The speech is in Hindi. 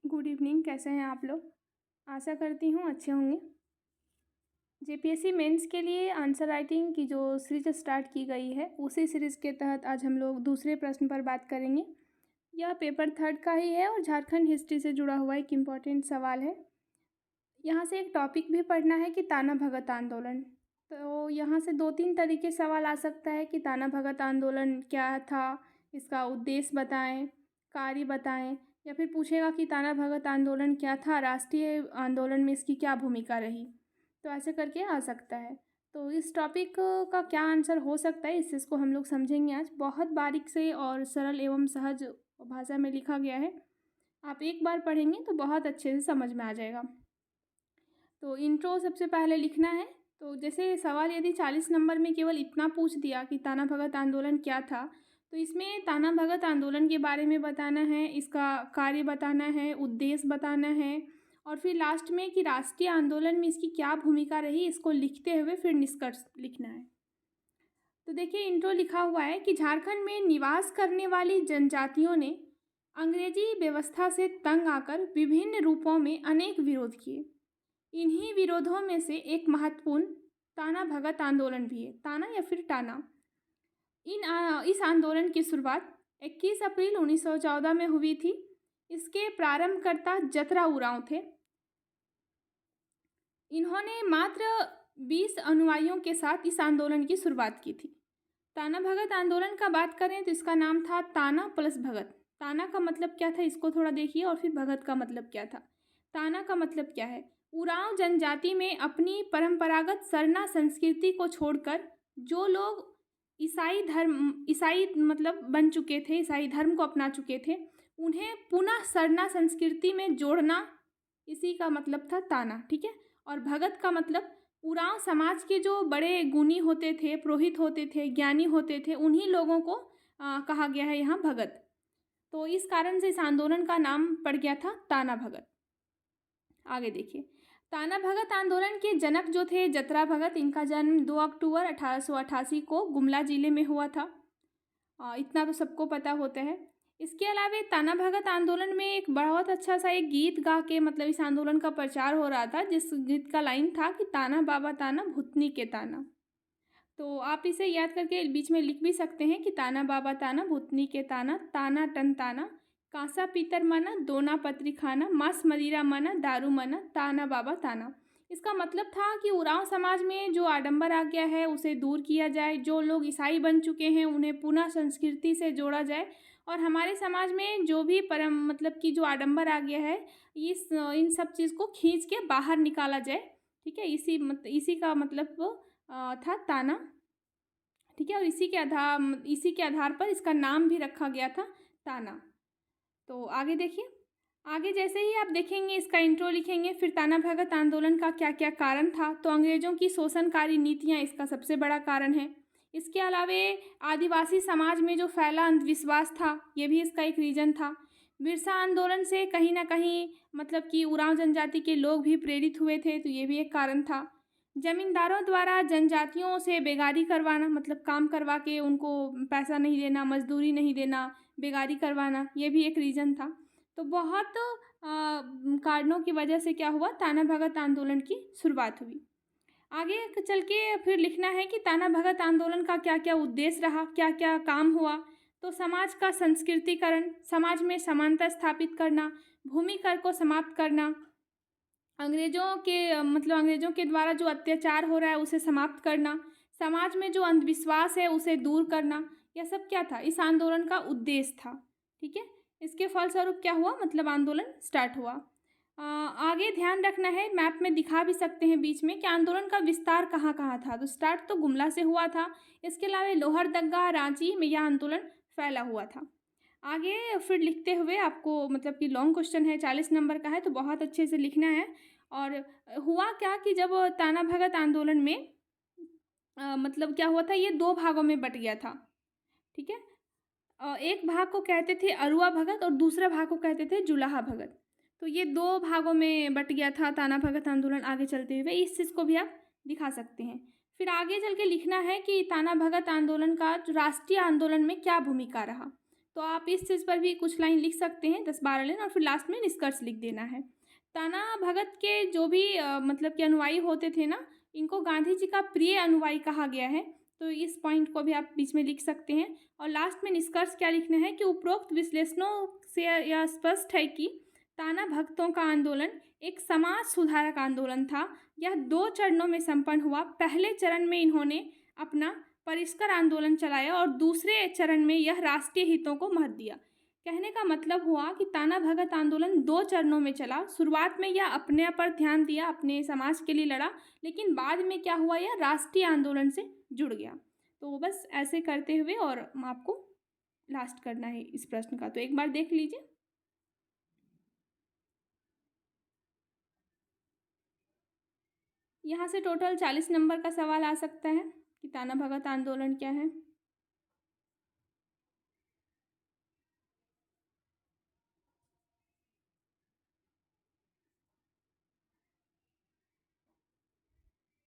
Good evening. कैसे हैं आप लोग? आशा करती हूँ अच्छे होंगे। जेपीएससी मेंस के लिए आंसर राइटिंग की जो सीरीज स्टार्ट की गई है, उसी सीरीज़ के तहत आज हम लोग दूसरे प्रश्न पर बात करेंगे। यह पेपर 3 का ही है और झारखंड हिस्ट्री से जुड़ा हुआ एक इम्पॉर्टेंट सवाल है। यहाँ से एक टॉपिक भी पढ़ना है कि ताना भगत आंदोलन। तो यहाँ से 2-3 तरीके सवाल आ सकता है कि ताना भगत आंदोलन क्या था, इसका उद्देश्य बताएं, कार्य बताएं, या फिर पूछेगा कि ताना भगत आंदोलन क्या था, राष्ट्रीय आंदोलन में इसकी क्या भूमिका रही। तो ऐसे करके आ सकता है। तो इस टॉपिक का क्या आंसर हो सकता है, इसको हम लोग समझेंगे आज। बहुत बारीक से और सरल एवं सहज भाषा में लिखा गया है। आप एक बार पढ़ेंगे तो बहुत अच्छे से समझ में आ जाएगा। तो इंट्रो सबसे पहले लिखना है। तो जैसे सवाल यदि 40 नंबर में केवल इतना पूछ दिया कि ताना भगत आंदोलन क्या था, तो इसमें ताना भगत आंदोलन के बारे में बताना है, इसका कार्य बताना है, उद्देश्य बताना है, और फिर लास्ट में कि राष्ट्रीय आंदोलन में इसकी क्या भूमिका रही, इसको लिखते हुए फिर निष्कर्ष लिखना है। तो देखिए, इंट्रो लिखा हुआ है कि झारखंड में निवास करने वाली जनजातियों ने अंग्रेजी व्यवस्था से तंग आकर विभिन्न रूपों में अनेक विरोध किए। इन्हीं विरोधों में से एक महत्वपूर्ण ताना भगत आंदोलन भी है। ताना या फिर टाना। इस आंदोलन की शुरुआत 21 अप्रैल 1914 में हुई थी। इसके प्रारंभकर्ता जतरा उरांव थे। इन्होंने मात्र 20 अनुयायियों के साथ इस आंदोलन की शुरुआत की थी। ताना भगत आंदोलन का बात करें तो इसका नाम था ताना प्लस भगत। ताना का मतलब क्या था, इसको थोड़ा देखिए, और फिर भगत का मतलब क्या था। ताना का मतलब क्या है, उरांव जनजाति में अपनी परंपरागत सरना संस्कृति को छोड़कर जो लोग ईसाई मतलब बन चुके थे, ईसाई धर्म को अपना चुके थे, उन्हें पुनः सरना संस्कृति में जोड़ना, इसी का मतलब था ताना। ठीक है। और भगत का मतलब उरांव समाज के जो बड़े गुणी होते थे, पुरोहित होते थे, ज्ञानी होते थे, उन्हीं लोगों को कहा गया है यहाँ भगत। तो इस कारण से इस आंदोलन का नाम पड़ गया था ताना भगत। आगे देखिए, ताना भगत आंदोलन के जनक जो थे जतरा भगत, इनका जन्म 2 अक्टूबर 1888 को गुमला जिले में हुआ था। इतना तो सबको पता होता है। इसके अलावा ताना भगत आंदोलन में एक बहुत अच्छा सा एक गीत गा के मतलब इस आंदोलन का प्रचार हो रहा था, जिस गीत का लाइन था कि ताना बाबा ताना भूतनी के ताना। तो आप इसे याद करके बीच में लिख भी सकते हैं कि ताना बाबा ताना भूतनी के ताना, ताना टन ताना, कांसा पीतर मना, दोना पत्री खाना, मांस मदिरा मना, दारू मना, ताना बाबा ताना। इसका मतलब था कि उरांव समाज में जो आडंबर आ गया है उसे दूर किया जाए, जो लोग ईसाई बन चुके हैं उन्हें पुनः संस्कृति से जोड़ा जाए, और हमारे समाज में जो भी परम मतलब कि जो आडंबर आ गया है, इन सब चीज़ को खींच के बाहर निकाला जाए। ठीक है। इसी का मतलब था ताना। ठीक है। और इसी के आधार पर इसका नाम भी रखा गया था ताना। तो आगे देखिए, आगे जैसे ही आप देखेंगे इसका इंट्रो लिखेंगे, फिर ताना भगत आंदोलन का क्या क्या कारण था, तो अंग्रेजों की शोषणकारी नीतियां इसका सबसे बड़ा कारण है। इसके अलावे आदिवासी समाज में जो फैला अंधविश्वास था, ये भी इसका एक रीज़न था। बिरसा आंदोलन से कहीं ना कहीं मतलब कि उरांव जनजाति के लोग भी प्रेरित हुए थे, तो ये भी एक कारण था। जमींदारों द्वारा जनजातियों से बेगारी करवाना, मतलब काम करवा के उनको पैसा नहीं देना, मजदूरी नहीं देना, बेगारी करवाना, ये भी एक रीज़न था। तो बहुत कारणों की वजह से क्या हुआ, ताना भगत आंदोलन की शुरुआत हुई। आगे चल के फिर लिखना है कि ताना भगत आंदोलन का क्या क्या उद्देश्य रहा, क्या क्या काम हुआ। तो समाज का संस्कृतिकरण, समाज में समानता स्थापित करना, भूमि कर को समाप्त करना, अंग्रेजों के द्वारा जो अत्याचार हो रहा है उसे समाप्त करना, समाज में जो अंधविश्वास है उसे दूर करना, यह सब क्या था, इस आंदोलन का उद्देश्य था। ठीक है। इसके फलस्वरूप क्या हुआ, मतलब आंदोलन स्टार्ट हुआ। आगे ध्यान रखना है, मैप में दिखा भी सकते हैं बीच में कि आंदोलन का विस्तार कहाँ कहाँ था। तो स्टार्ट तो गुमला से हुआ था, इसके अलावा लोहरदगा, रांची में यह आंदोलन फैला हुआ था। आगे फिर लिखते हुए आपको मतलब कि लॉन्ग क्वेश्चन है, 40 नंबर का है, तो बहुत अच्छे से लिखना है। और हुआ क्या कि जब ताना भगत आंदोलन में मतलब क्या हुआ था, ये 2 भागों में बट गया था। ठीक है। एक भाग को कहते थे अरुआ भगत और दूसरा भाग को कहते थे जुलाहा भगत। तो ये 2 भागों में बट गया था ताना भगत आंदोलन। आगे चलते हुए इस चीज़ को भी आप दिखा सकते हैं। फिर आगे चल के लिखना है कि ताना भगत आंदोलन का राष्ट्रीय आंदोलन में क्या भूमिका रहा। तो आप इस चीज़ पर भी कुछ लाइन लिख सकते हैं, 10-12 लाइन, और फिर लास्ट में निष्कर्ष लिख देना है। ताना भगत के जो भी मतलब कि अनुयायी होते थे ना, इनको गांधी जी का प्रिय अनुयायी कहा गया है। तो इस पॉइंट को भी आप बीच में लिख सकते हैं। और लास्ट में निष्कर्ष क्या लिखना है कि उपरोक्त विश्लेषणों से यह स्पष्ट है कि ताना भगतों का आंदोलन एक समाज सुधारक आंदोलन था। यह 2 चरणों में संपन्न हुआ। पहले चरण में इन्होंने अपना परिष्कार आंदोलन चलाया और दूसरे चरण में यह राष्ट्रीय हितों को महत्व दिया। कहने का मतलब हुआ कि ताना भगत आंदोलन 2 चरणों में चला। शुरुआत में यह अपने पर ध्यान दिया, अपने समाज के लिए लड़ा, लेकिन बाद में क्या हुआ, यह राष्ट्रीय आंदोलन से जुड़ गया। तो बस ऐसे करते हुए और आपको लास्ट करना है इस प्रश्न का, तो एक बार देख लीजिए। यहाँ से टोटल 40 नंबर का सवाल आ सकता है कि ताना भगत आंदोलन क्या है।